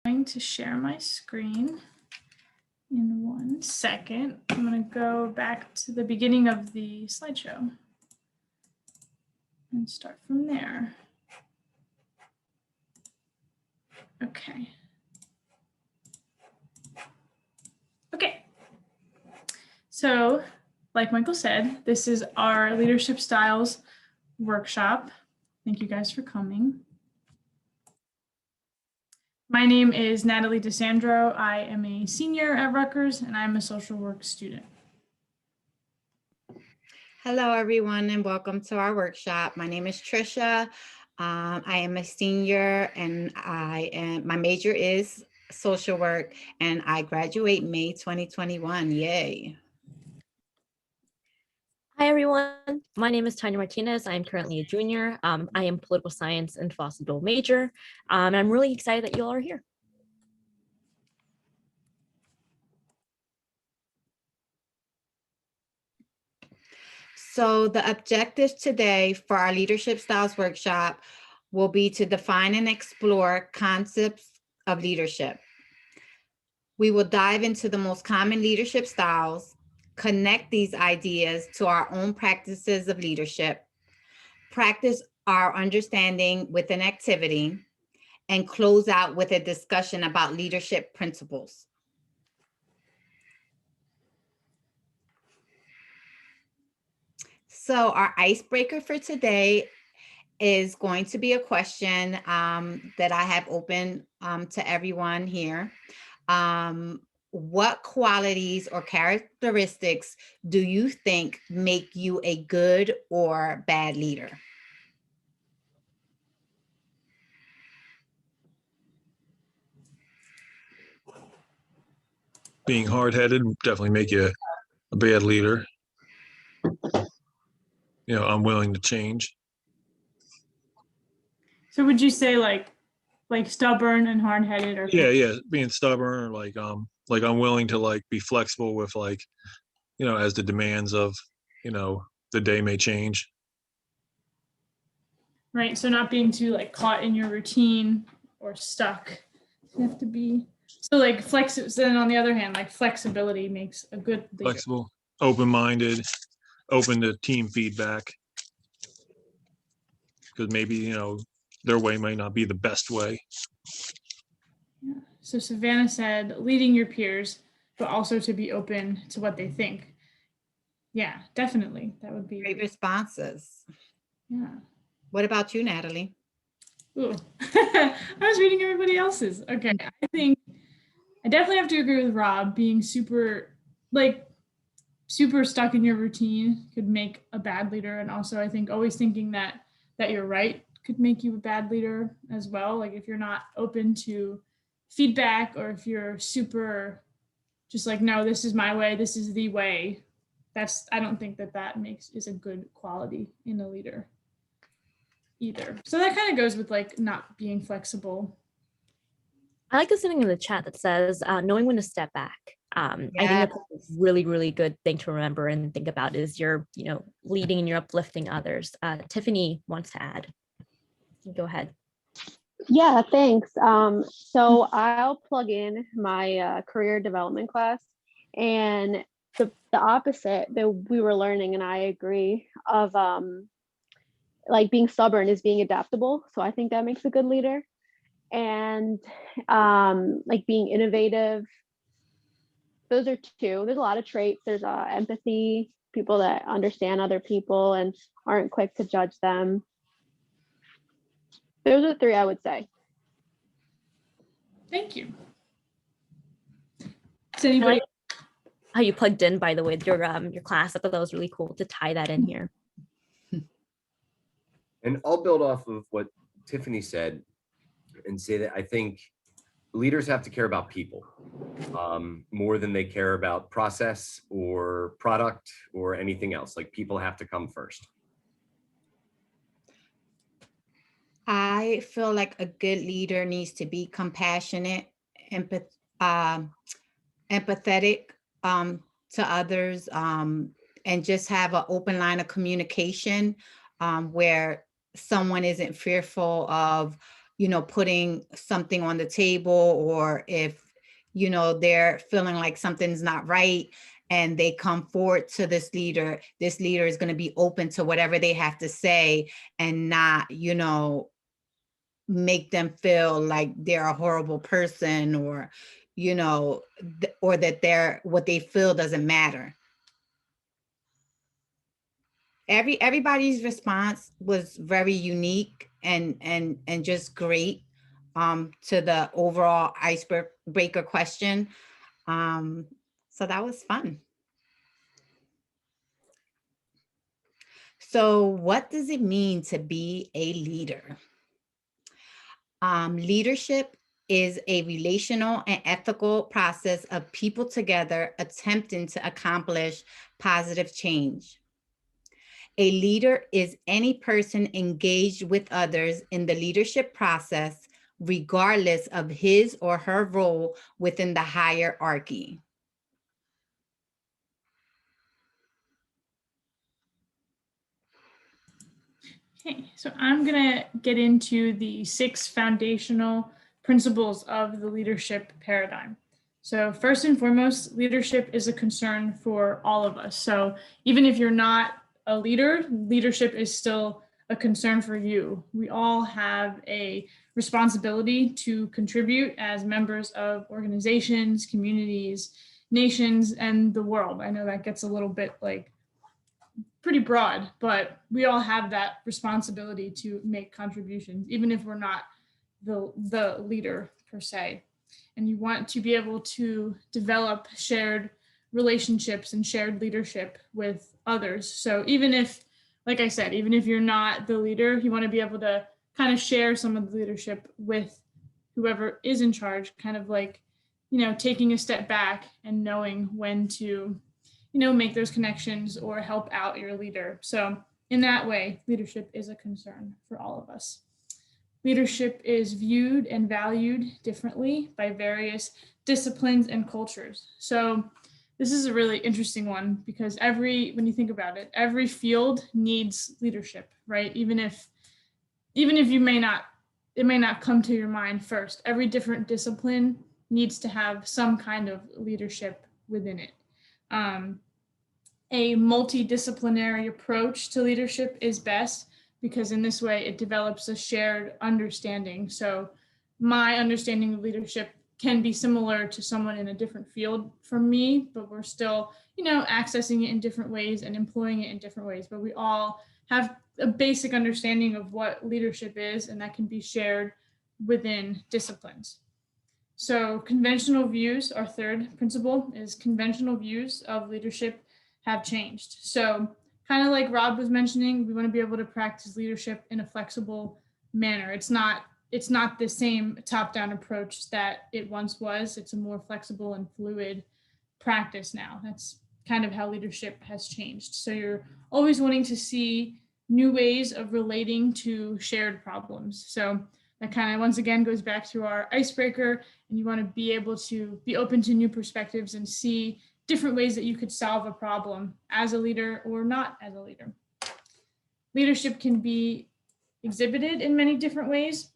going to share my screen in 1 second. I'm going to go back to the beginning of the slideshow and start from there. Okay. Okay. So, like Michael said, this is our leadership styles workshop. Thank you guys for coming. My name is Natalie DeSandro. I am a senior at Rutgers and I'm a social work student. Hello, everyone, and welcome to our workshop. My name is Trisha. I am a senior and my major is social work and I graduate May 2021. Yay. Hi, everyone. My name is Tanya Martinez. I'm currently a junior. I am political science and philosophy dual major. And I'm really excited that you all are here. So the objectives today for our leadership styles workshop will be to define and explore concepts of leadership. We will dive into the most common leadership styles, connect these ideas to our own practices of leadership, practice our understanding with an activity, and close out with a discussion about leadership principles. So our icebreaker for today is going to be a question that I have open to everyone here. What qualities or characteristics do you think make you a good or bad leader? Being hard-headed definitely make you a bad leader. You know, unwilling to change. So would you say like stubborn and hard-headed or Yeah, being stubborn or like unwilling to like be flexible with like, you know, as the demands of, you know, the day may change. right? So not being too like caught in your routine or stuck. You have to be so like flexible. Then on the other hand, like flexibility makes a good leader. Flexible, open-minded, open to team feedback. Because maybe, you know, their way might not be the best way. Yeah. So Savannah said, leading your peers, but also to be open to what they think. Yeah, definitely. That would be Great responses. Yeah. What about you, Natalie? Ooh. I was reading everybody else's. Okay. I think I definitely have to agree with Rob. Being super stuck in your routine could make a bad leader. And also I think always thinking that you're right could make you a bad leader as well. Like if you're not open to feedback, or if you're super just like, no, this is my way, this is the way, I don't think that is a good quality in a leader either. So that kind of goes with like not being flexible. I like this thing in the chat that says knowing when to step back. I think that's a really, really good thing to remember and think about is you're, you know, leading and you're uplifting others. Tiffany wants to add. Go ahead. Yeah, thanks. So I'll plug in my career development class, and the opposite that we were learning, and I agree, of like being stubborn is being adaptable. So I think that makes a good leader. And like being innovative. Those are two. There's a lot of traits. There's empathy, people that understand other people and aren't quick to judge them. Those are three I would say. Thank you. Does anybody? How you plugged in, by the way, your class. I thought that was really cool to tie that in here. And I'll build off of what Tiffany said and say that I think leaders have to care about people more than they care about process or product or anything else. Like people have to come first. I feel like a good leader needs to be compassionate, empathetic to others, and just have an open line of communication where someone isn't fearful of, putting something on the table, or if, they're feeling like something's not right and they come forward to this leader is going to be open to whatever they have to say and not, make them feel like they're a horrible person, or, or that what they feel doesn't matter. Everybody's response was very unique and just great to the overall icebreaker question. So that was fun. So what does it mean to be a leader? Leadership is a relational and ethical process of people together attempting to accomplish positive change. A leader is any person engaged with others in the leadership process, regardless of his or her role within the hierarchy. Okay, so I'm gonna get into the 6 foundational principles of the leadership paradigm. So first and foremost, leadership is a concern for all of us. So even if you're not a leader, leadership is still a concern for you. We all have a responsibility to contribute as members of organizations, communities, nations, and the world. I know that gets a little bit like pretty broad, but we all have that responsibility to make contributions, even if we're not the leader per se. And you want to be able to develop shared relationships and shared leadership with others. So even if, like I said, even if you're not the leader, you want to be able to kind of share some of the leadership with whoever is in charge, kind of like, taking a step back and knowing when to, make those connections or help out your leader. So in that way, leadership is a concern for all of us. Leadership is viewed and valued differently by various disciplines and cultures. So this is a really interesting one because when you think about it, every field needs leadership, right? Even if it may not come to your mind first, every different discipline needs to have some kind of leadership within it. A multidisciplinary approach to leadership is best because in this way it develops a shared understanding. So my understanding of leadership can be similar to someone in a different field from me, but we're still, accessing it in different ways and employing it in different ways. But we all have a basic understanding of what leadership is, and that can be shared within disciplines. So conventional views, our third principle, is conventional views of leadership have changed. So kind of like Rob was mentioning, we want to be able to practice leadership in a flexible manner. It's not the same top-down approach that it once was. It's a more flexible and fluid practice now. That's kind of how leadership has changed. So you're always wanting to see new ways of relating to shared problems. So that kind of once again goes back to our icebreaker, and you want to be able to be open to new perspectives and see different ways that you could solve a problem as a leader or not as a leader. Leadership can be exhibited in many different ways.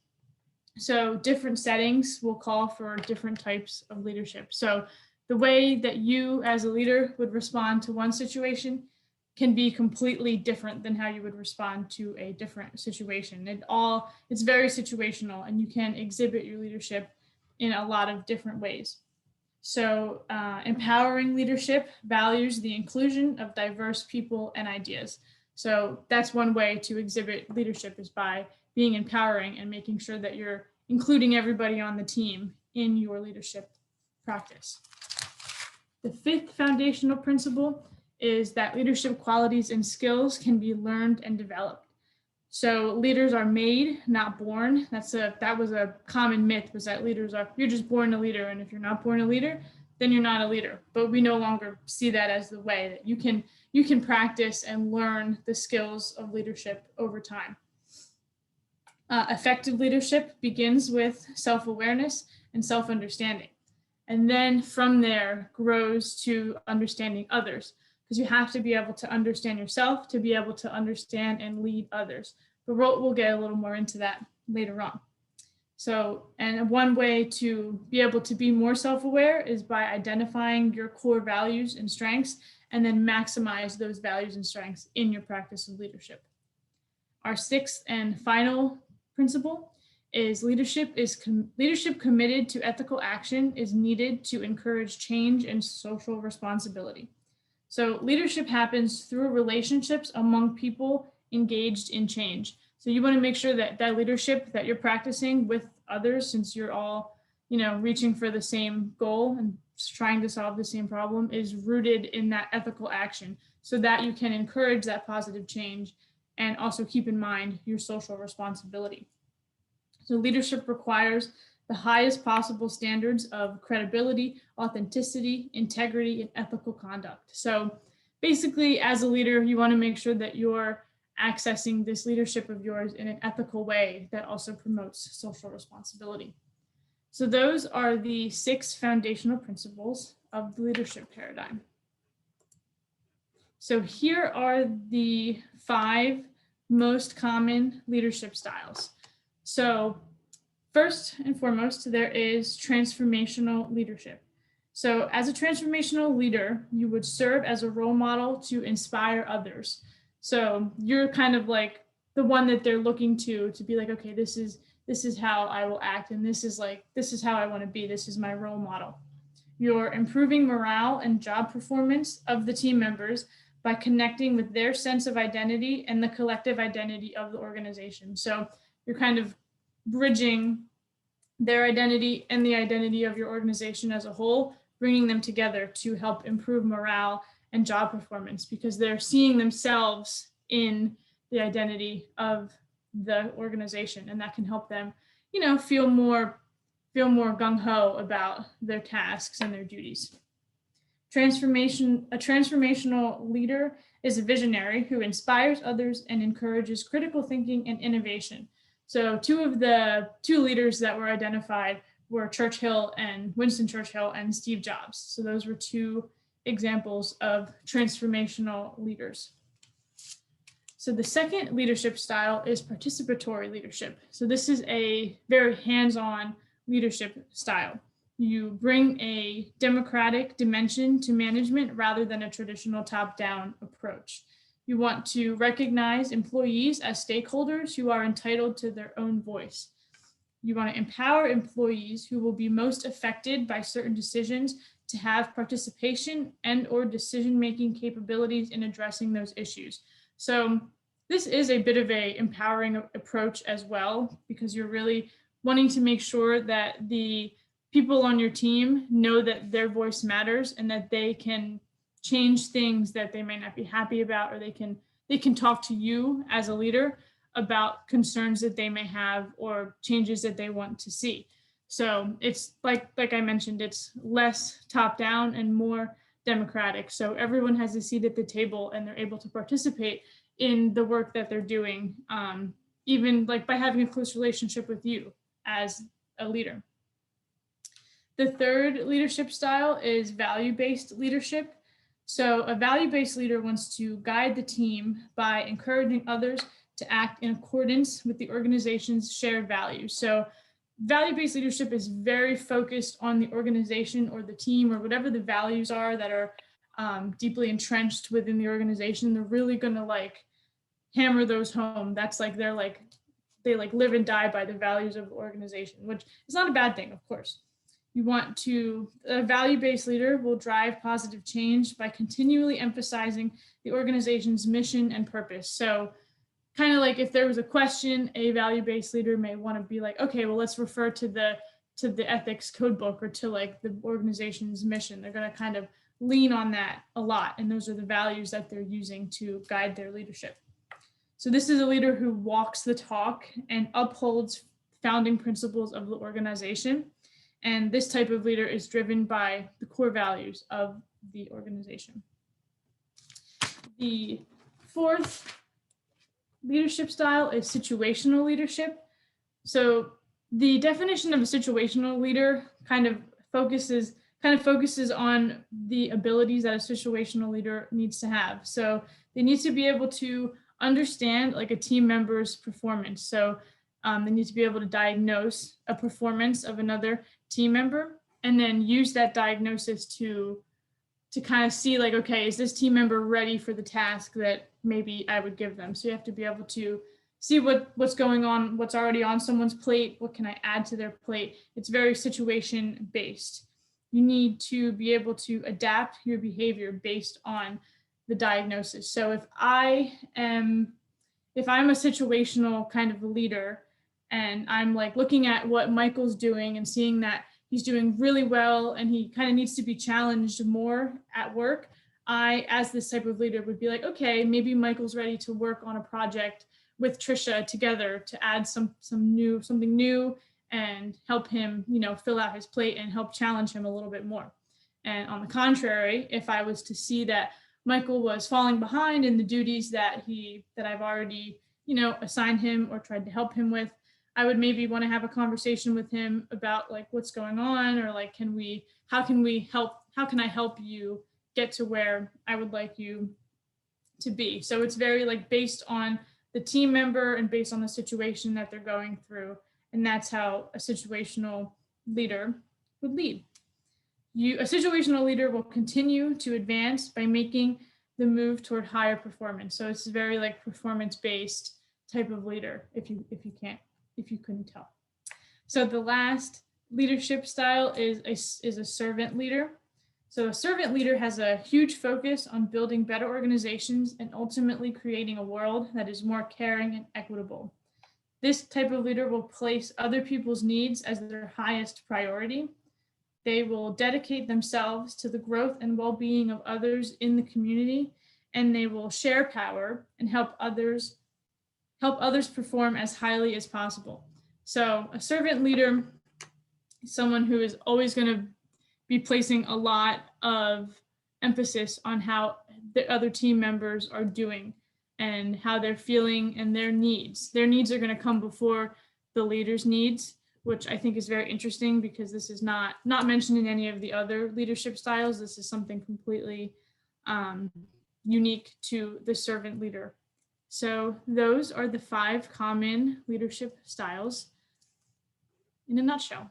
So different settings will call for different types of leadership. So the way that you as a leader would respond to one situation can be completely different than how you would respond to a different situation. It's very situational, and you can exhibit your leadership in a lot of different ways. So empowering leadership values the inclusion of diverse people and ideas. So that's one way to exhibit leadership, is by being empowering and making sure that you're including everybody on the team in your leadership practice. The fifth foundational principle is that leadership qualities and skills can be learned and developed. So leaders are made, not born. That was a common myth, was that you're just born a leader, and if you're not born a leader, then you're not a leader. But we no longer see that as the way that you can practice and learn the skills of leadership over time. Effective leadership begins with self-awareness and self-understanding. And then from there grows to understanding others, because you have to be able to understand yourself to be able to understand and lead others. But we'll get a little more into that later on. So, and one way to be able to be more self-aware is by identifying your core values and strengths, and then maximize those values and strengths in your practice of leadership. Our sixth and final principle is leadership committed to ethical action is needed to encourage change and social responsibility. So leadership happens through relationships among people engaged in change. So you want to make sure that that leadership that you're practicing with others, since you're all, reaching for the same goal and trying to solve the same problem, is rooted in that ethical action so that you can encourage that positive change and also keep in mind your social responsibility. So leadership requires the highest possible standards of credibility, authenticity, integrity, and ethical conduct. So basically, as a leader, you want to make sure that you're accessing this leadership of yours in an ethical way that also promotes social responsibility. So those are the 6 foundational principles of the leadership paradigm. So here are the 5 most common leadership styles. So first and foremost, there is transformational leadership. So as a transformational leader, you would serve as a role model to inspire others. So you're kind of like the one that they're looking to be like, okay, this is how I will act, and this is how I want to be. This is my role model. You're improving morale and job performance of the team members by connecting with their sense of identity and the collective identity of the organization. So you're kind of bridging their identity and the identity of your organization as a whole, bringing them together to help improve morale and job performance, because they're seeing themselves in the identity of the organization, and that can help them, feel more gung-ho about their tasks and their duties. A transformational leader is a visionary who inspires others and encourages critical thinking and innovation. So two leaders that were identified were Winston Churchill and Steve Jobs. So those were 2 examples of transformational leaders. So the second leadership style is participatory leadership. So this is a very hands-on leadership style. You bring a democratic dimension to management rather than a traditional top-down approach. You want to recognize employees as stakeholders who are entitled to their own voice. You want to empower employees who will be most affected by certain decisions to have participation and/or decision-making capabilities in addressing those issues. So this is a bit of an empowering approach as well, because you're really wanting to make sure that the people on your team know that their voice matters and that they can change things that they may not be happy about, or they can talk to you as a leader about concerns that they may have or changes that they want to see. So it's like I mentioned, it's less top down and more democratic. So everyone has a seat at the table and they're able to participate in the work that they're doing, even like by having a close relationship with you as a leader. The third leadership style is value-based leadership. So a value-based leader wants to guide the team by encouraging others to act in accordance with the organization's shared values. So value-based leadership is very focused on the organization or the team or whatever the values are that are deeply entrenched within the organization. They're really going to hammer those home. That's they live and die by the values of the organization, which is not a bad thing, of course. A value-based leader will drive positive change by continually emphasizing the organization's mission and purpose. So kind of like if there was a question, a value-based leader may want to be like, okay, well, let's refer to the ethics code book or to the organization's mission. They're going to kind of lean on that a lot. And those are the values that they're using to guide their leadership. So this is a leader who walks the talk and upholds founding principles of the organization. And this type of leader is driven by the core values of the organization. The fourth leadership style is situational leadership. So the definition of a situational leader kind of focuses on the abilities that a situational leader needs to have. So they need to be able to understand a team member's performance. So They need to be able to diagnose a performance of another team member and then use that diagnosis to kind of see like, okay, is this team member ready for the task that maybe I would give them? So you have to be able to see what's going on, what's already on someone's plate, what can I add to their plate? It's very situation based. You need to be able to adapt your behavior based on the diagnosis. So if I'm a situational kind of a leader and I'm like looking at what Michael's doing and seeing that he's doing really well and he kind of needs to be challenged more at work, I, as this type of leader, would be like, okay, maybe Michael's ready to work on a project with Trisha together to add something new and help him, fill out his plate and help challenge him a little bit more. And on the contrary, if I was to see that Michael was falling behind in the duties that I've already, assigned him or tried to help him with, I would maybe want to have a conversation with him about like what's going on, or like, how can I help you get to where I would like you to be? So it's very like based on the team member and based on the situation that they're going through. And that's how a situational leader would lead. A situational leader will continue to advance by making the move toward higher performance. So it's very like performance-based type of leader, if you couldn't tell. So the last leadership style is a servant leader. So a servant leader has a huge focus on building better organizations and ultimately creating a world that is more caring and equitable. This type of leader will place other people's needs as their highest priority. They will dedicate themselves to the growth and well-being of others in the community, and they will share power and help others perform as highly as possible. So a servant leader is someone who is always going to be placing a lot of emphasis on how the other team members are doing and how they're feeling and their needs. Their needs are going to come before the leader's needs, which I think is very interesting because this is not mentioned in any of the other leadership styles. This is something completely unique to the servant leader. So those are the 5 common leadership styles in a nutshell.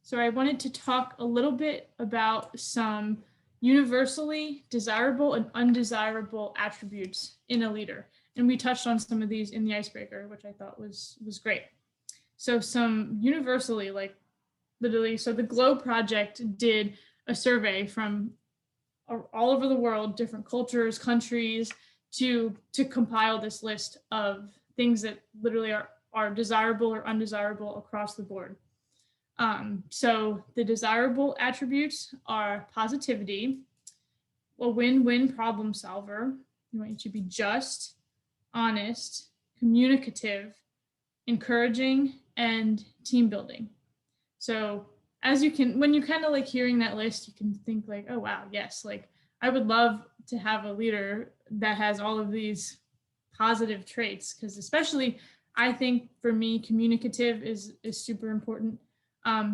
So I wanted to talk a little bit about some universally desirable and undesirable attributes in a leader. And we touched on some of these in the icebreaker, which I thought was great. So some universally, like literally, so the GLOW project did a survey from all over the world, different cultures, countries, to compile this list of things that literally are desirable or undesirable across the board. So the desirable attributes are positivity, a win-win problem solver. You want you to be just, honest, communicative, encouraging, and team building. So when you kind of like hearing that list, you can think like, oh, wow, yes, like I would love to have a leader that has all of these positive traits, because especially I think for me, communicative is super important.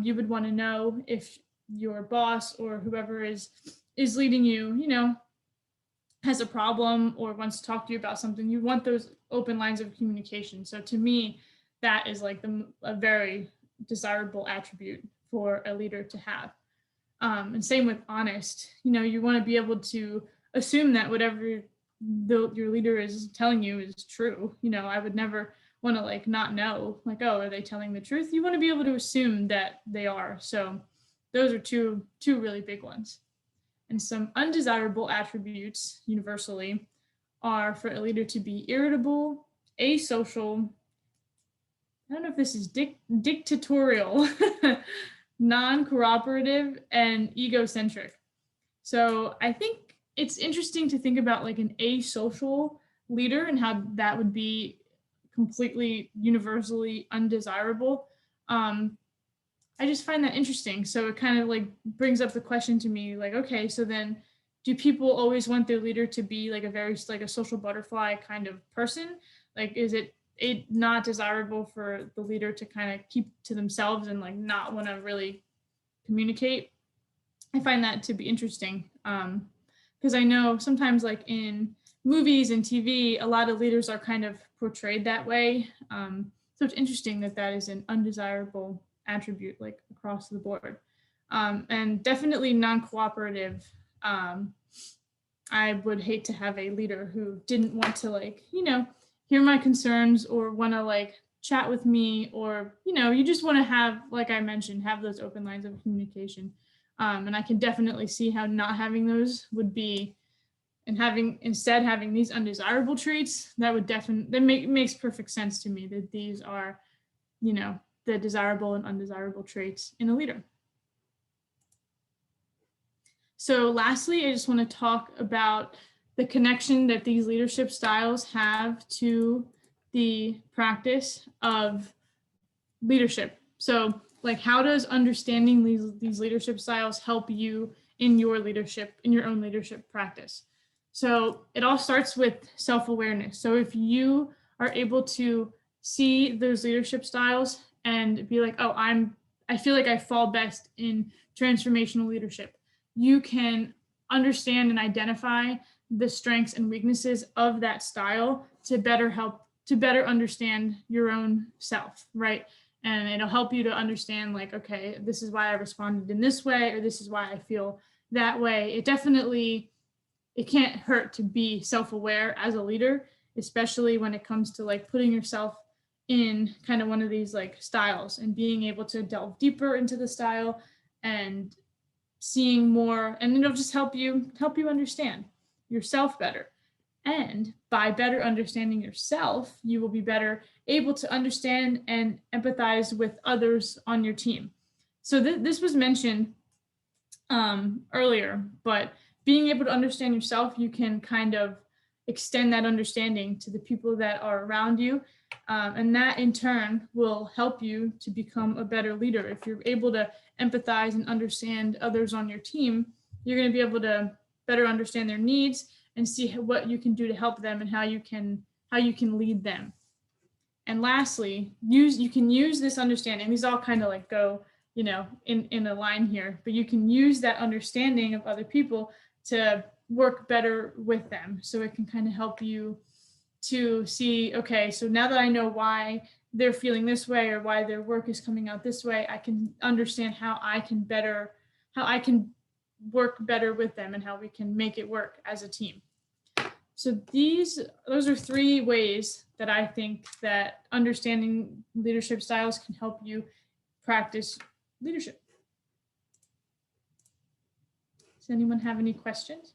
You would want to know if your boss or whoever is leading you, has a problem or wants to talk to you about something. You want those open lines of communication. So to me, that is like a very desirable attribute for a leader to have. And same with honest. You want to be able to assume that whatever your leader is telling you is true. I would never want to like not know, like, oh, are they telling the truth? You want to be able to assume that they are. So those are two really big ones. And some undesirable attributes universally are for a leader to be irritable, asocial, I don't know if this is dictatorial, non-cooperative, and egocentric. So I think it's interesting to think about like an asocial leader and how that would be completely universally undesirable. I just find that interesting. So it kind of like brings up the question to me, like, okay, so then do people always want their leader to be like a social butterfly kind of person? Like, is it not desirable for the leader to kind of keep to themselves and like not want to really communicate? I find that to be interesting, because I know sometimes like in movies and TV, a lot of leaders are kind of portrayed that way. So it's interesting that that is an undesirable attribute, like across the board. And definitely non-cooperative. I would hate to have a leader who didn't want to, like, hear my concerns or want to like chat with me, or, you just want to have, like I mentioned, have those open lines of communication. And I can definitely see how not having those would be, and having these undesirable traits, that would makes perfect sense to me, that these are, the desirable and undesirable traits in a leader. So lastly, I just want to talk about the connection that these leadership styles have to the practice of leadership. So, like, how does understanding these leadership styles help you in your own leadership practice? So it all starts with self-awareness. So if you are able to see those leadership styles and be like, oh, I feel like I fall best in transformational leadership, you can understand and identify the strengths and weaknesses of that style to better understand your own self, right? And it'll help you to understand, like, okay, this is why I responded in this way, or this is why I feel that way. It can't hurt to be self-aware as a leader, especially when it comes to like putting yourself in kind of one of these like styles and being able to delve deeper into the style and seeing more, and it'll just help you understand yourself better. And by better understanding yourself, you will be better able to understand and empathize with others on your team. So this was mentioned earlier, but being able to understand yourself, you can kind of extend that understanding to the people that are around you. And that in turn will help you to become a better leader. If you're able to empathize and understand others on your team, you're going to be able to better understand their needs and see what you can do to help them and how you can lead them. And lastly, you can use this understanding. These all kind of like go, in a line here, but you can use that understanding of other people to work better with them. So it can kind of help you to see, okay, so now that I know why they're feeling this way or why their work is coming out this way, I can understand how I can work better with them and how we can make it work as a team. So those are 3 ways that I think that understanding leadership styles can help you practice leadership. Does anyone have any questions?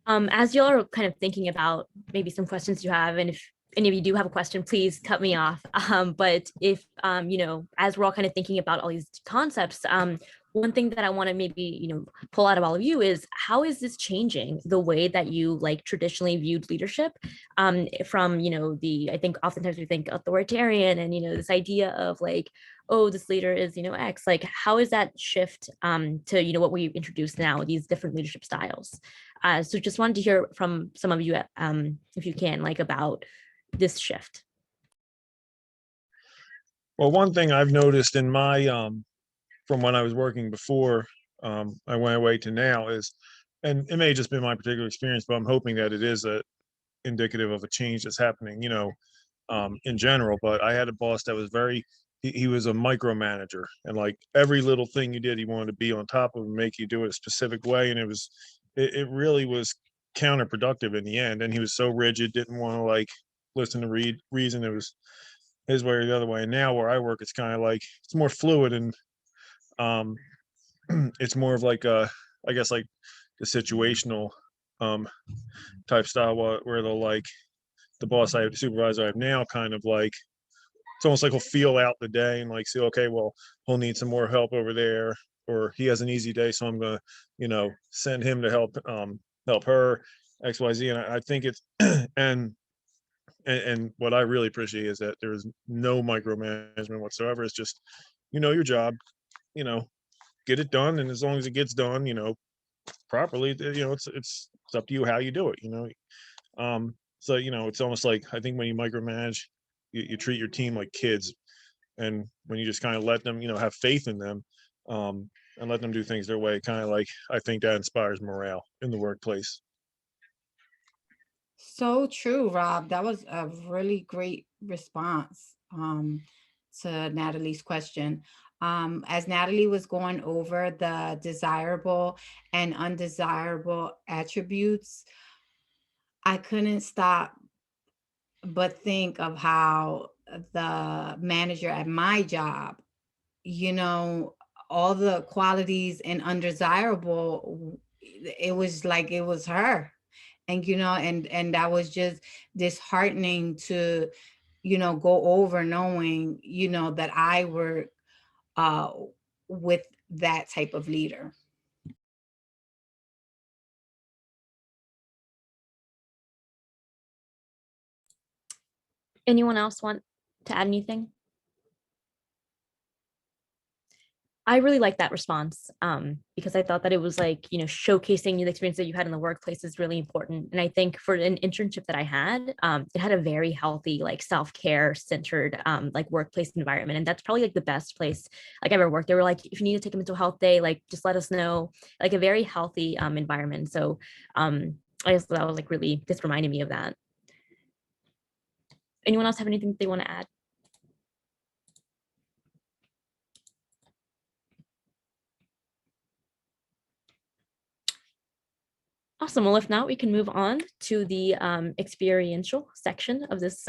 As y'all are kind of thinking about maybe some questions you have, and if any of you do have a question, please cut me off. But if, as we're all kind of thinking about all these concepts, one thing that I want to maybe, pull out of all of you is, how is this changing the way that you like traditionally viewed leadership from, I think oftentimes we think authoritarian and, this idea of like, oh, this leader is, X, like, how is that shift to, what we introduced now, these different leadership styles? So just wanted to hear from some of you, if you can, like, about this shift. Well, one thing I've noticed in my from when I was working before I went away to now is, and it may just be my particular experience, but I'm hoping that it is indicative of a change that's happening, in general. But I had a boss that was he was a micromanager, and like every little thing you did, he wanted to be on top of and make you do it a specific way. And it really was counterproductive in the end. And he was so rigid, didn't want to like listen to reason. It was his way or the other way. And now where I work, it's kind of like, it's more fluid, and it's more of like I guess like the situational type style, where they'll like, the supervisor I have now, kind of like, it's almost like he'll feel out the day and like see, okay, well, he'll need some more help over there, or he has an easy day, so I'm gonna, send him to help her, XYZ. And I think it's and what I really appreciate is that there's no micromanagement whatsoever. It's just, your job, get it done, and as long as it gets done, properly, it's up to you how you do it, so it's almost like, I think when you micromanage, you treat your team like kids, and when you just kind of let them, have faith in them, and let them do things their way. Kind of like, I think that inspires morale in the workplace. So true, Rob. That was a really great response to Natalie's question. As Natalie was going over the desirable and undesirable attributes, I couldn't stop but think of how the manager at my job, you know, all the qualities in undesirable, it was like it was her. And and that was just disheartening to go over, knowing that I work with that type of leader. Anyone else want to add anything? I really like that response because I thought that it was like, showcasing the experience that you had in the workplace is really important. And I think for an internship that I had, it had a very healthy, like self-care centered, like workplace environment. And that's probably like the best place like I've ever worked. They were like, if you need to take a mental health day, like just let us know, like a very healthy environment. So I guess that was like really, this reminded me of that. Anyone else have anything they want to add? Awesome. Well, if not, we can move on to the experiential section of this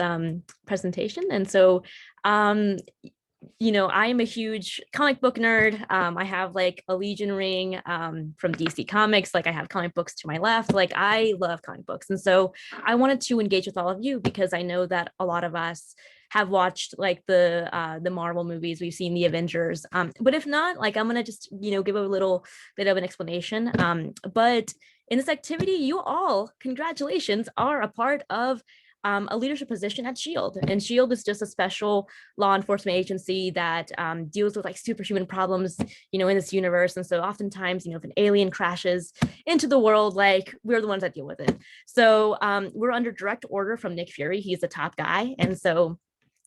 presentation. And so, I am a huge comic book nerd. I have like a Legion ring from DC Comics. Like I have comic books to my left. Like I love comic books. And so I wanted to engage with all of you because I know that a lot of us have watched like the Marvel movies. We've seen the Avengers. But if not, like I'm gonna just give a little bit of an explanation. But in this activity, you all, congratulations, are a part of a leadership position at SHIELD. And SHIELD is just a special law enforcement agency that deals with like superhuman problems, in this universe. And so oftentimes, if an alien crashes into the world, like we're the ones that deal with it. So we're under direct order from Nick Fury. He's the top guy. And so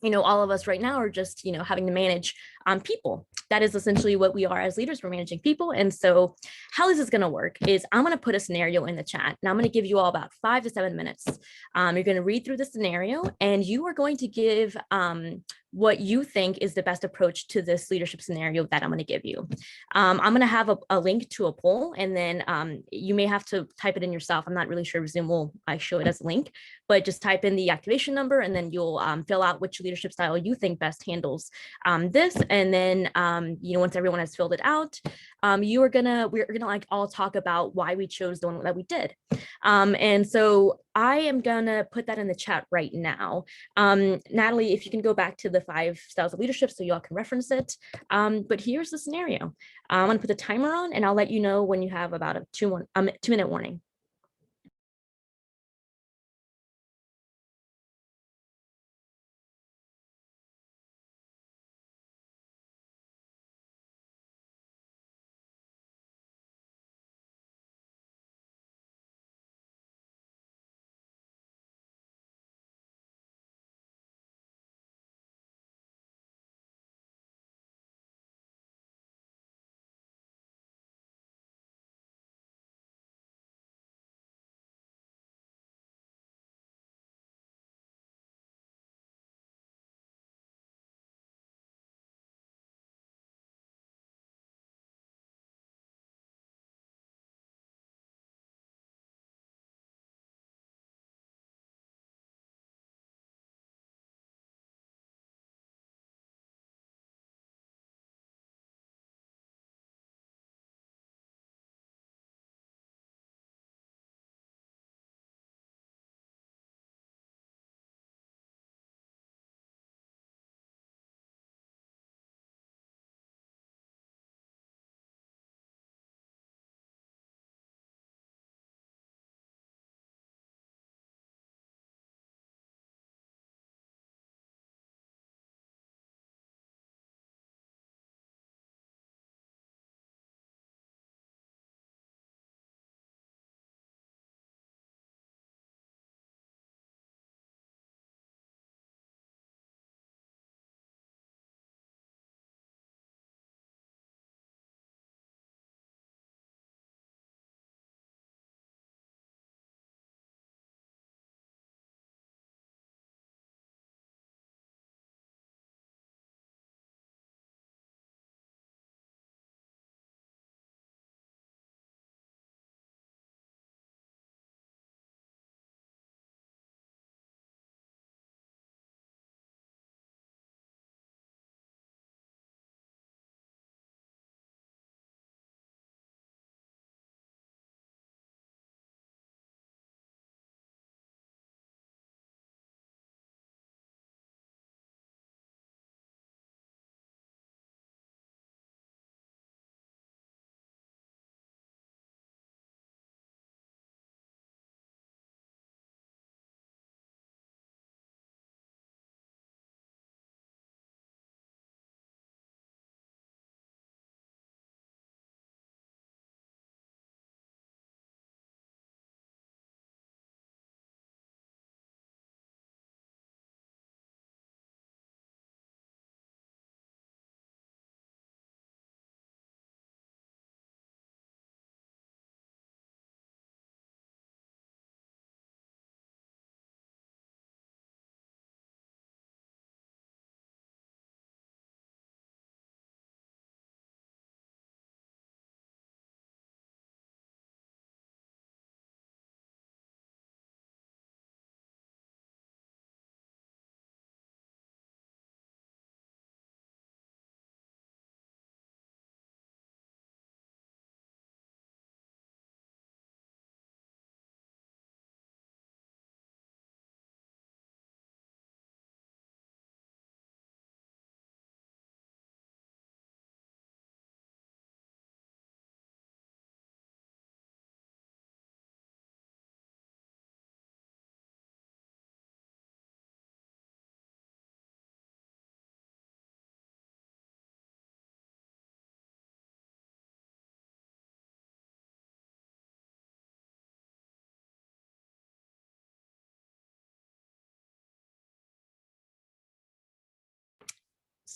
all of us right now are just, having to manage people. That is essentially what we are as leaders. We're managing people. And so how this is going to work is I'm going to put a scenario in the chat and I'm going to give you all about 5 to 7 minutes. You're going to read through the scenario and you are going to give what you think is the best approach to this leadership scenario that I'm going to give you. I'm going to have a link to a poll and then you may have to type it in yourself. I'm not really sure if Zoom will show it as a link, but just type in the activation number and then you'll fill out which leadership style you think best handles this. And then, once everyone has filled it out, we're gonna like all talk about why we chose the one that we did. And so I am gonna put that in the chat right now. Natalie, if you can go back to the 5 styles of leadership so y'all can reference it. But here's the scenario. I'm gonna put the timer on and I'll let you know when you have about a 2-minute warning.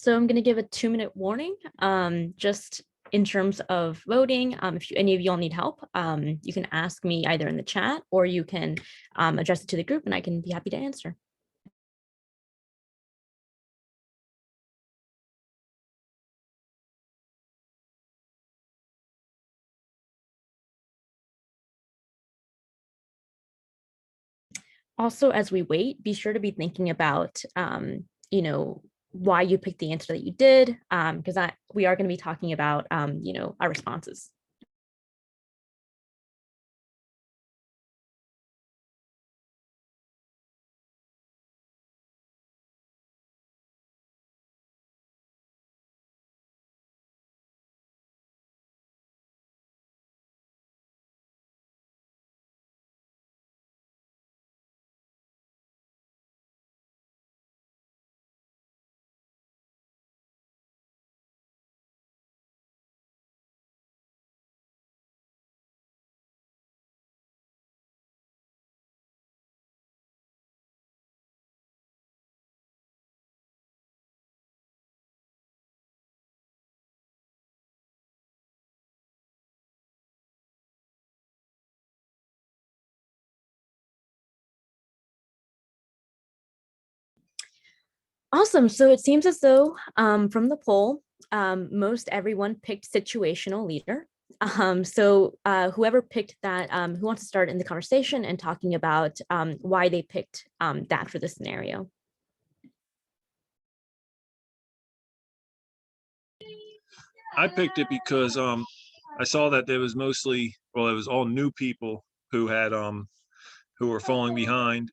So I'm going to give a 2-minute warning, just in terms of voting. If any of y'all need help, you can ask me either in the chat or you can address it to the group and I can be happy to answer. Also, as we wait, be sure to be thinking about, you know, why you picked the answer that you did, because we are going to be talking about, you know, our responses. Awesome. So it seems as though from the poll, most everyone picked situational leader. So whoever picked that, who wants to start in the conversation and talking about why they picked that for the scenario? I picked it because I saw that there was mostly, well, it was all new people who had who were falling behind.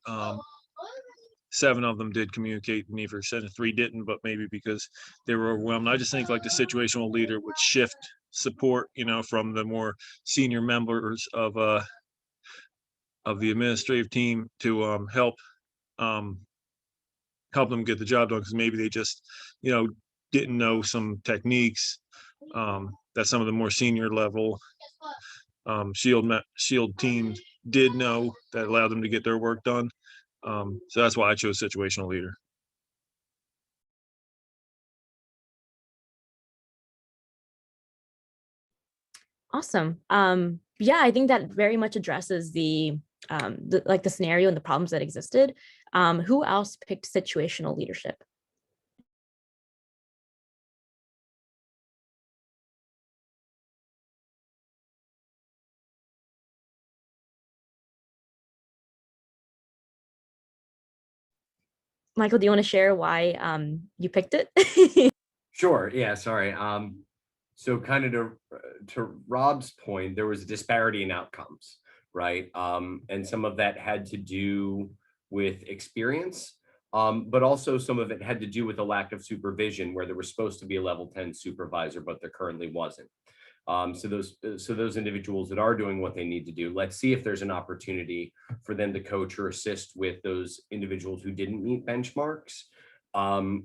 7 of them did communicate, and either 3 didn't, but maybe because they were overwhelmed. I just think like the situational leader would shift support, you know, from the more senior members of the administrative team to help them get the job done, because maybe they just, you know, didn't know some techniques that some of the more senior level shield teams did know that allowed them to get their work done. So that's why I chose situational leader. Awesome. Yeah, I think that very much addresses the scenario and the problems that existed. Who else picked situational leadership? Michael, do you want to share why you picked it? Sure. Yeah. Sorry. So kind of to Rob's point, there was a disparity in outcomes, right? And some of that had to do with experience, but also some of it had to do with a lack of supervision, where there was supposed to be a level 10 supervisor, but there currently wasn't. So those individuals that are doing what they need to do, let's see if there's an opportunity for them to coach or assist with those individuals who didn't meet benchmarks,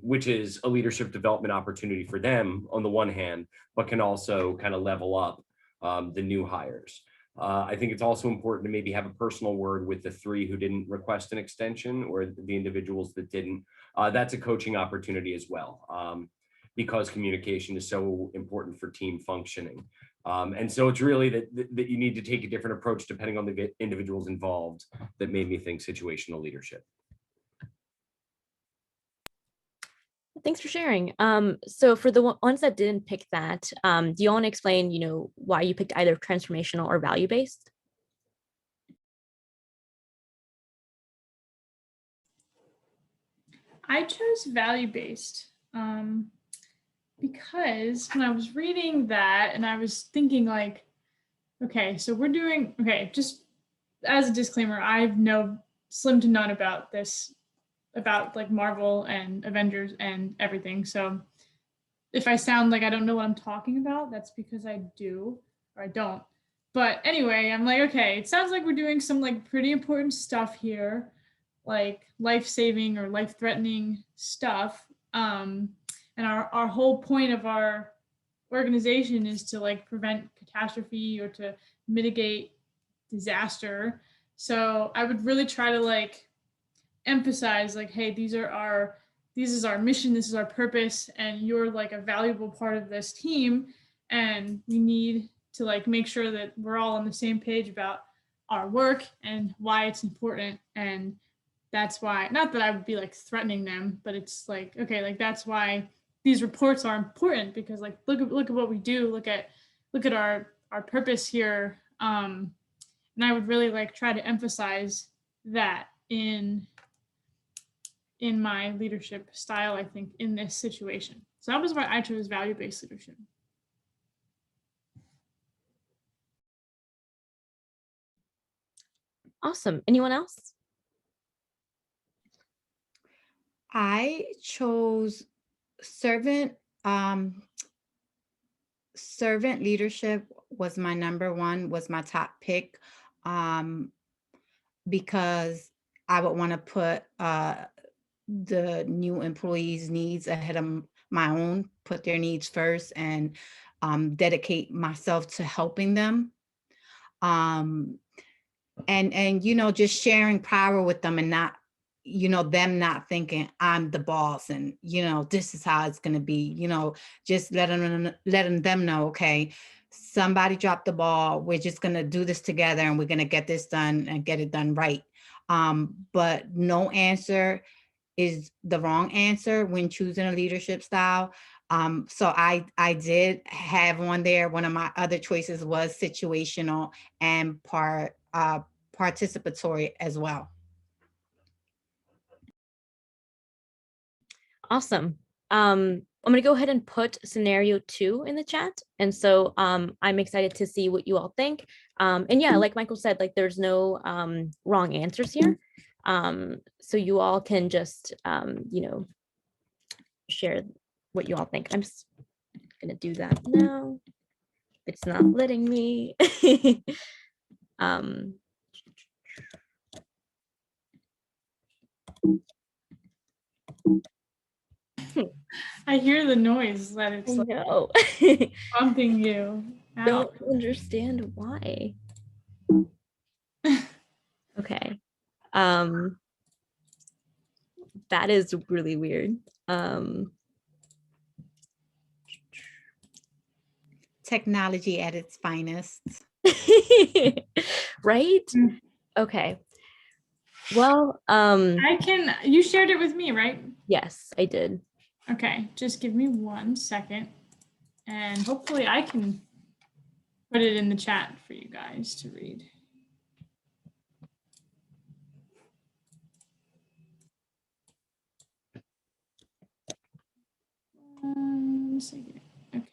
which is a leadership development opportunity for them on the one hand, but can also kind of level up the new hires. I think it's also important to maybe have a personal word with the 3 who didn't request an extension, or the individuals that didn't. That's a coaching opportunity as well, because communication is so important for team functioning. And so it's really that you need to take a different approach depending on the individuals involved that made me think situational leadership. Thanks for sharing. So for the ones that didn't pick that, do you want to explain, you know, why you picked either transformational or value-based? I chose value-based because when I was reading that and I was thinking like, okay, so we're doing, okay, just as a disclaimer, I know slim to none about this, about like Marvel and Avengers and everything. So if I sound like I don't know what I'm talking about, that's because I do or I don't. But anyway, I'm like, okay, it sounds like we're doing some like pretty important stuff here, like life-saving or life-threatening stuff. And our whole point of our organization is to like prevent catastrophe or to mitigate disaster. So I would really try to like emphasize like, hey, these are our this is our mission, this is our purpose, and you're like a valuable part of this team, and we need to like make sure that we're all on the same page about our work and why it's important. And that's why, not that I would be like threatening them, but it's like, okay, like that's why these reports are important, because like look at what we do, look at our purpose here. And I would really like try to emphasize that in my leadership style, I think, in this situation. So that was why I chose value-based leadership. Awesome. Anyone else? I chose servant leadership was my number one, was my top pick, because I would want to put the new employees' needs ahead of my own, put their needs first, and dedicate myself to helping them. And you know, just sharing power with them, and not, you know, them not thinking I'm the boss and, you know, this is how it's going to be, you know, just letting them know, okay, somebody dropped the ball, we're just going to do this together and we're going to get this done and get it done right. But no answer is the wrong answer when choosing a leadership style. So I did have one there. One of my other choices was situational and participatory as well. Awesome. I'm going to go ahead and put scenario 2 in the chat. And so I'm excited to see what you all think. And yeah, like Michael said, like there's no wrong answers here. So you all can just, you know, share what you all think. I'm just going to do that now. It's not letting me. I hear the noise that it's like No. bumping you out. Don't understand why. Okay. That is really weird. Technology at its finest. Right? Okay. Well, you shared it with me, right? yes, I did. Okay, just give me 1 second, and hopefully I can put it in the chat for you guys to read. Second. Okay.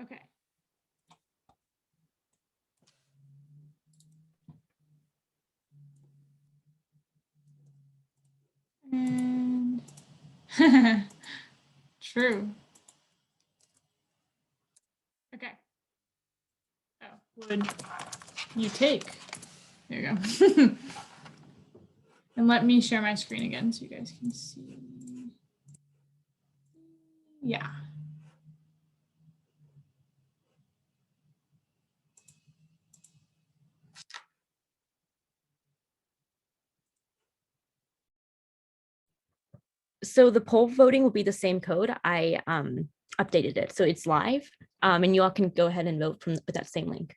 Okay. And true. Okay. Oh, would you take? There you go. And let me share my screen again so you guys can see. Yeah. So the poll voting will be the same code. I updated it, so it's live, and you all can go ahead and vote with that same link.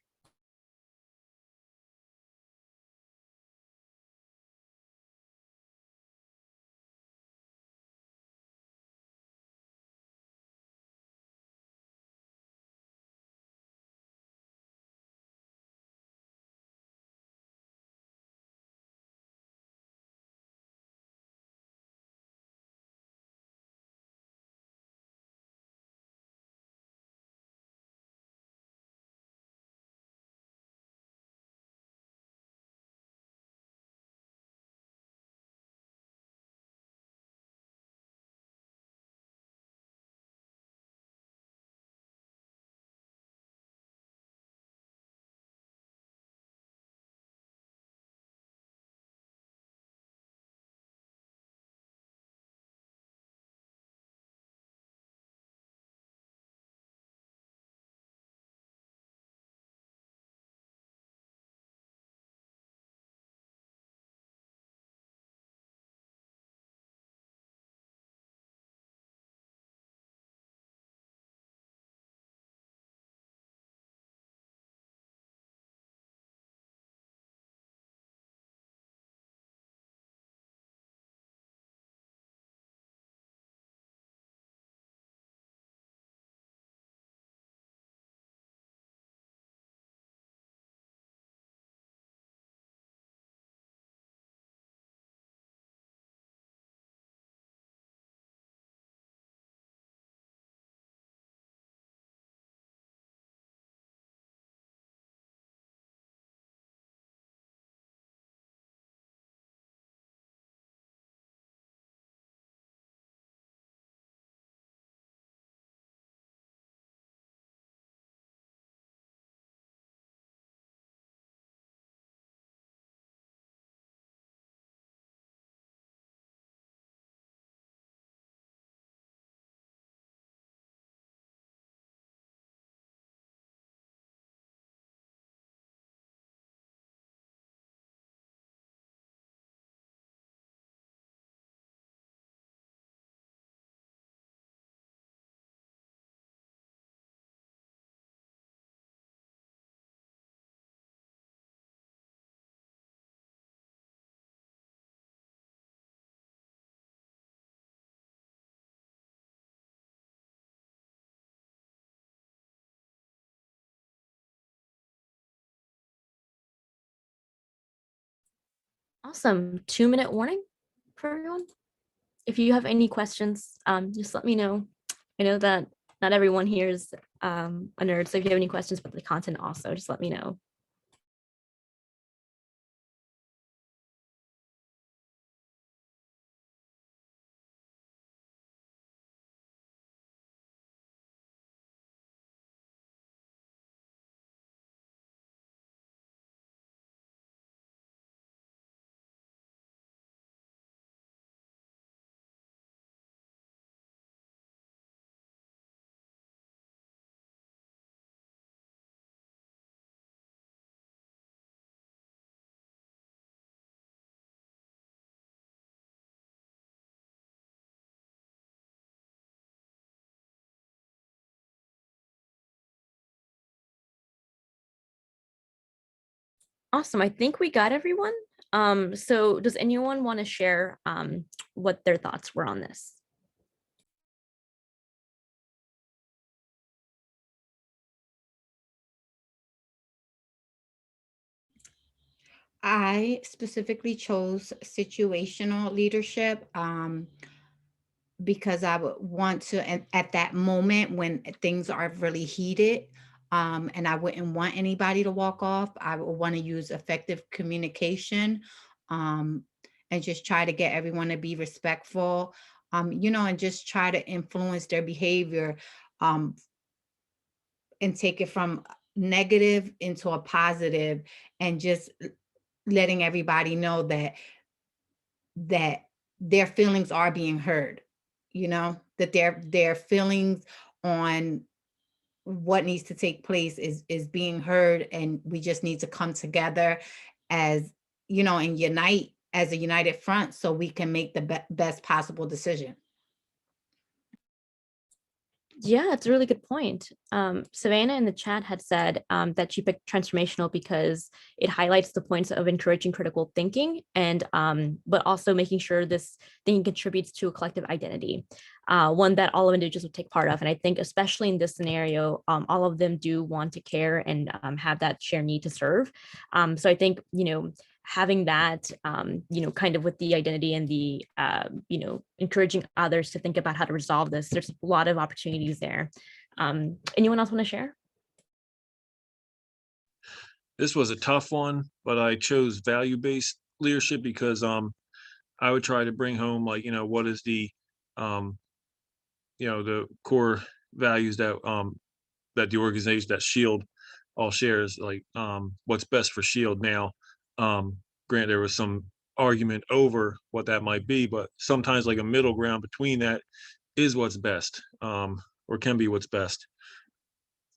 Awesome. 2-minute warning for everyone. If you have any questions, just let me know. I know that not everyone here is a nerd, so if you have any questions about the content also, just let me know. Awesome. I think we got everyone. So does anyone want to share what their thoughts were on this? I specifically chose situational leadership because I would want to, at that moment when things are really heated, and I wouldn't want anybody to walk off, I would want to use effective communication, and just try to get everyone to be respectful, and just try to influence their behavior, and take it from negative into a positive, and just letting everybody know that their feelings are being heard, that their feelings on what needs to take place is being heard, and we just need to come together as, and unite as a united front so we can make the best possible decision. Yeah, it's a really good point. Savannah in the chat had said that she picked transformational because it highlights the points of encouraging critical thinking and but also making sure this thinking contributes to a collective identity, one that all individuals would take part of. And I think especially in this scenario, all of them do want to care and have that shared need to serve. So I think, having that, kind of with the identity and the, encouraging others to think about how to resolve this, there's a lot of opportunities there. Anyone else want to share? This was a tough one, but I chose value-based leadership because I would try to bring home, like, what is the the core values that that the organization, that Shield all shares, like what's best for Shield now. Granted, there was some argument over what that might be, but sometimes like a middle ground between that is what's best, or can be what's best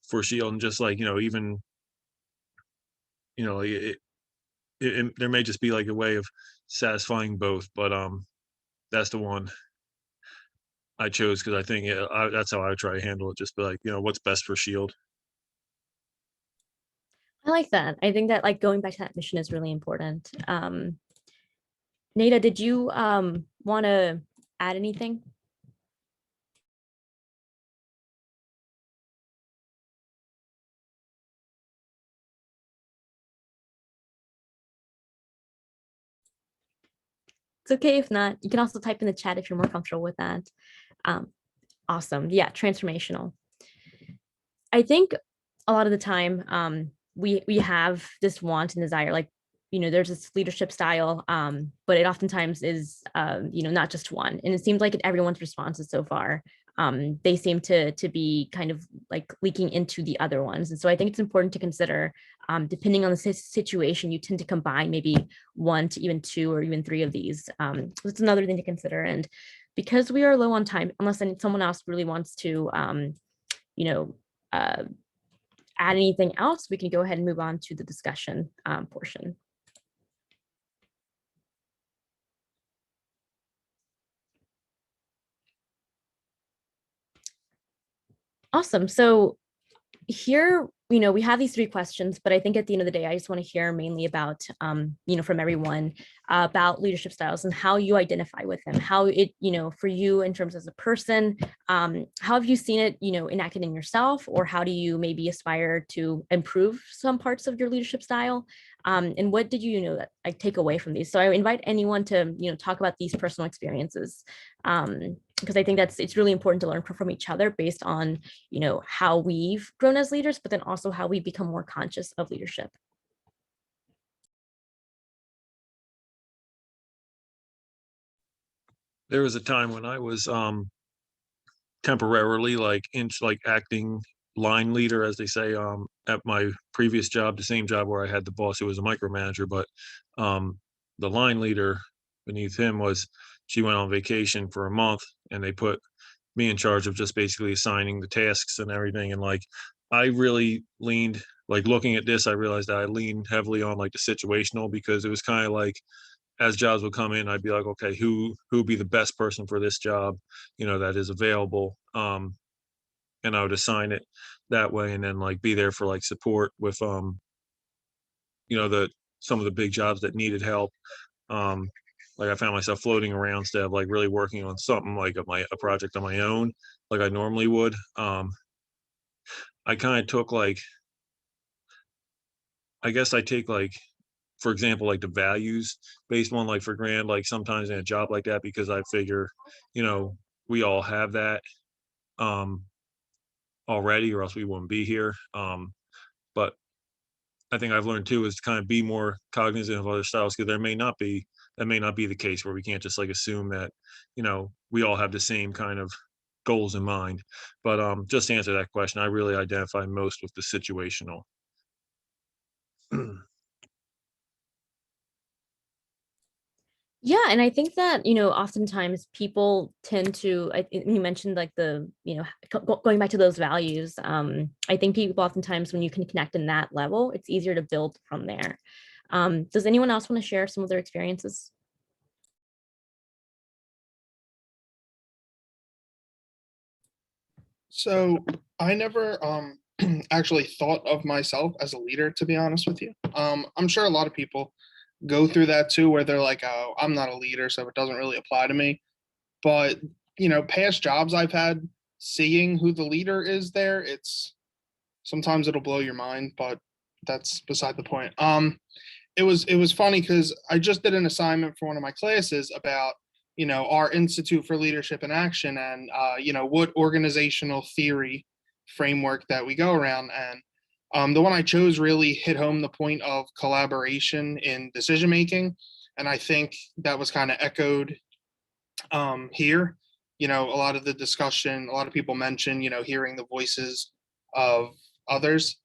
for Shield. And just like, even, there may just be like a way of satisfying both, but that's the one I chose because I think that's how I would try to handle it. Just be like, what's best for Shield. I like that. I think that like going back to that mission is really important. Nada, did you want to add anything? It's okay if not. You can also type in the chat if you're more comfortable with that. Awesome. Yeah, transformational. I think a lot of the time we have this want and desire, like, there's this leadership style, but it oftentimes is, not just one. And it seems like everyone's responses so far, they seem to be kind of like leaking into the other ones. And so I think it's important to consider, depending on the situation, you tend to combine maybe 1 to even 2 or even 3 of these. That's another thing to consider. And because we are low on time, unless someone else really wants to, add anything else, we can go ahead and move on to the discussion portion. Awesome. So here, we have these 3 questions, but I think at the end of the day, I just want to hear mainly about, from everyone about leadership styles and how you identify with them, how it, for you in terms as a person, how have you seen it, enacted in yourself, or how do you maybe aspire to improve some parts of your leadership style? And what did you that I take away from these? So I invite anyone to, talk about these personal experiences, because I think it's really important to learn from each other based on, how we've grown as leaders, but then also how we become more conscious of leadership. There was a time when I was temporarily acting line leader, as they say, at my previous job, the same job where I had the boss who was a micromanager, but the line leader beneath him she went on vacation for a month, and they put me in charge of just basically assigning the tasks and everything. And I really leaned, looking at this, I realized that I leaned heavily on the situational, because it was kind of as jobs would come in, I'd be like, okay, who would be the best person for this job, that is available. And I would assign it that way, and then be there for support with some of the big jobs that needed help. I found myself floating around instead of really working on something a project on my own like I normally would. I kind of took I guess I take for example, the values based one for granted, sometimes in a job like that, because I figure, we all have that already, or else we wouldn't be here. But I think I've learned too is to kind of be more cognizant of other styles, because that may not be the case, where we can't just assume that, we all have the same kind of goals in mind. But just to answer that question, I really identify most with the situational. Yeah, and I think that, oftentimes people tend to, you mentioned the, going back to those values. I think people oftentimes, when you can connect in that level, it's easier to build from there. Does anyone else want to share some of their experiences? So I never actually thought of myself as a leader, to be honest with you. I'm sure a lot of people go through that too, where they're like, oh, I'm not a leader, so it doesn't really apply to me. But, past jobs I've had, seeing who the leader is there, sometimes it'll blow your mind, but that's beside the point. It was funny because I just did an assignment for one of my classes about, our Institute for Leadership and Action, and what organizational theory framework that we go around. And the one I chose really hit home the point of collaboration in decision making, and I think that was kind of echoed here. A lot of the discussion, a lot of people mention, hearing the voices of others.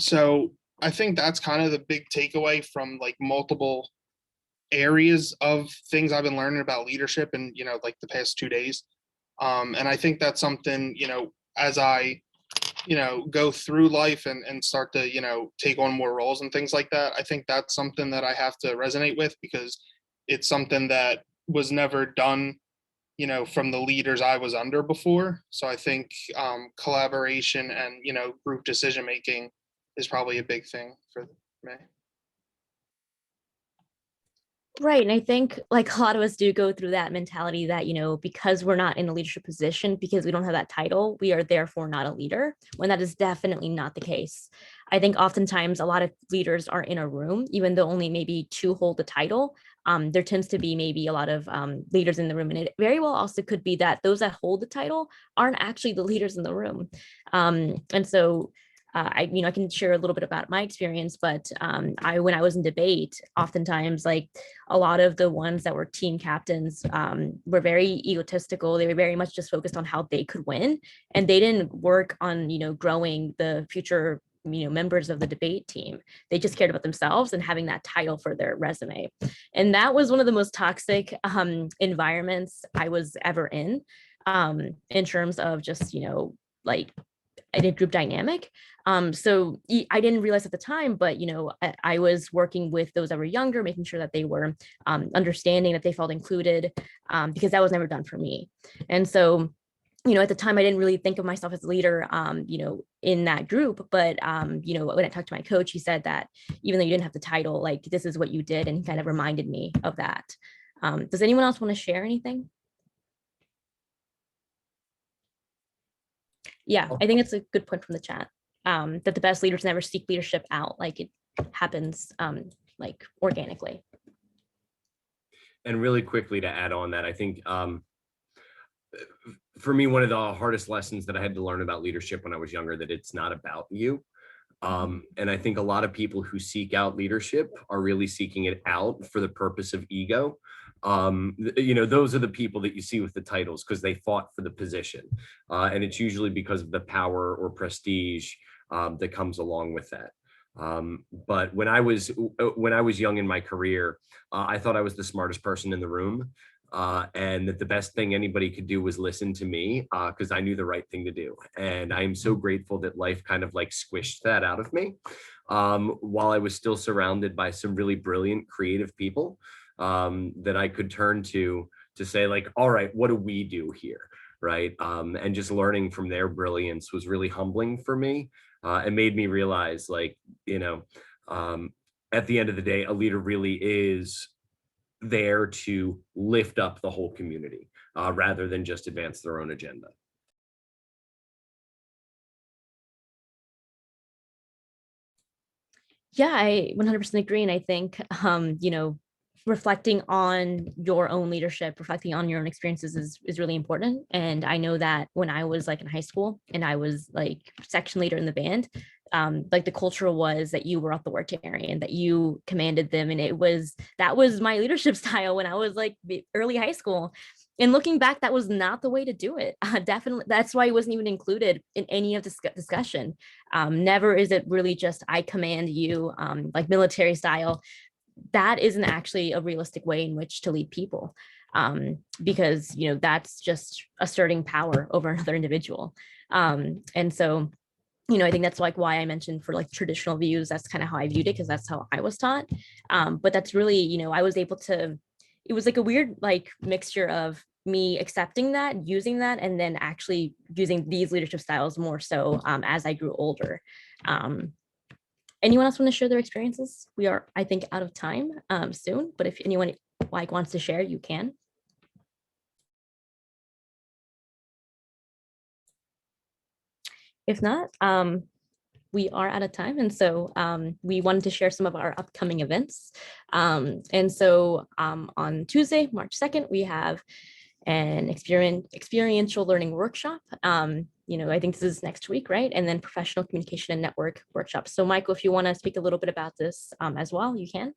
So I think that's kind of the big takeaway from multiple areas of things I've been learning about leadership and, the past 2 days. And I think that's something, as I, go through life and start to, take on more roles and things like that, I think that's something that I have to resonate with, because it's something that was never done, from the leaders I was under before. So I think collaboration and, group decision making is probably a big thing for me. Right. And I think a lot of us do go through that mentality that, because we're not in a leadership position, because we don't have that title, we are therefore not a leader, when that is definitely not the case. I think oftentimes a lot of leaders are in a room, even though only maybe 2 hold the title. There tends to be maybe a lot of leaders in the room. And it very well also could be that those that hold the title aren't actually the leaders in the room. And so I can share a little bit about my experience, but when I was in debate, oftentimes a lot of the ones that were team captains were very egotistical. They were very much just focused on how they could win, and they didn't work on growing the future members of the debate team. They just cared about themselves and having that title for their resume. And that was one of the most toxic environments I was ever in terms of just in a group dynamic. So I didn't realize at the time, but I was working with those that were younger, making sure that they were understanding, that they felt included, because that was never done for me. And so at the time, I didn't really think of myself as a leader, in that group. But, when I talked to my coach, he said that even though you didn't have the title, this is what you did. And he kind of reminded me of that. Does anyone else want to share anything? Yeah, I think it's a good point from the chat. that the best leaders never seek leadership out. Like it happens like organically. And really quickly to add on that, I think for me, one of the hardest lessons that I had to learn about leadership when I was younger, that it's not about you. And I think a lot of people who seek out leadership are really seeking it out for the purpose of ego. Those are the people that you see with the titles because they fought for the position. And it's usually because of the power or prestige that comes along with that. But when I was young in my career, I thought I was the smartest person in the room. And that the best thing anybody could do was listen to me because I knew the right thing to do. And I am so grateful that life kind of like squished that out of me while I was still surrounded by some really brilliant, creative people that I could turn to say like, all right, what do we do here? Right. And just learning from their brilliance was really humbling for me and made me realize like, at the end of the day, a leader really is there to lift up the whole community rather than just advance their own agenda. Yeah, I 100% agree. And I think, reflecting on your own leadership, reflecting on your own experiences is really important. And I know that when I was like in high school and I was like section leader in the band, like the culture was that you were authoritarian, that you commanded them. And that was my leadership style when I was like early high school. And looking back, that was not the way to do it. Definitely. That's why it wasn't even included in any of this discussion. Never is it really just, I command you, like military style. That isn't actually a realistic way in which to lead people. Because, that's just asserting power over another individual. And so, I think that's like why I mentioned for like traditional views, that's kind of how I viewed it, because that's how I was taught. But that's really, I was able to, it was like a weird like mixture of me accepting that, using that, and then actually using these leadership styles more so as I grew older. Anyone else want to share their experiences? We are, I think, out of time soon, but if anyone like wants to share, you can. If not, we are out of time. And so we wanted to share some of our upcoming events. And so on Tuesday, March 2nd, we have an experiential learning workshop. I think this is next week, right? And then professional communication and network workshop. So Michael, if you want to speak a little bit about this as well, you can.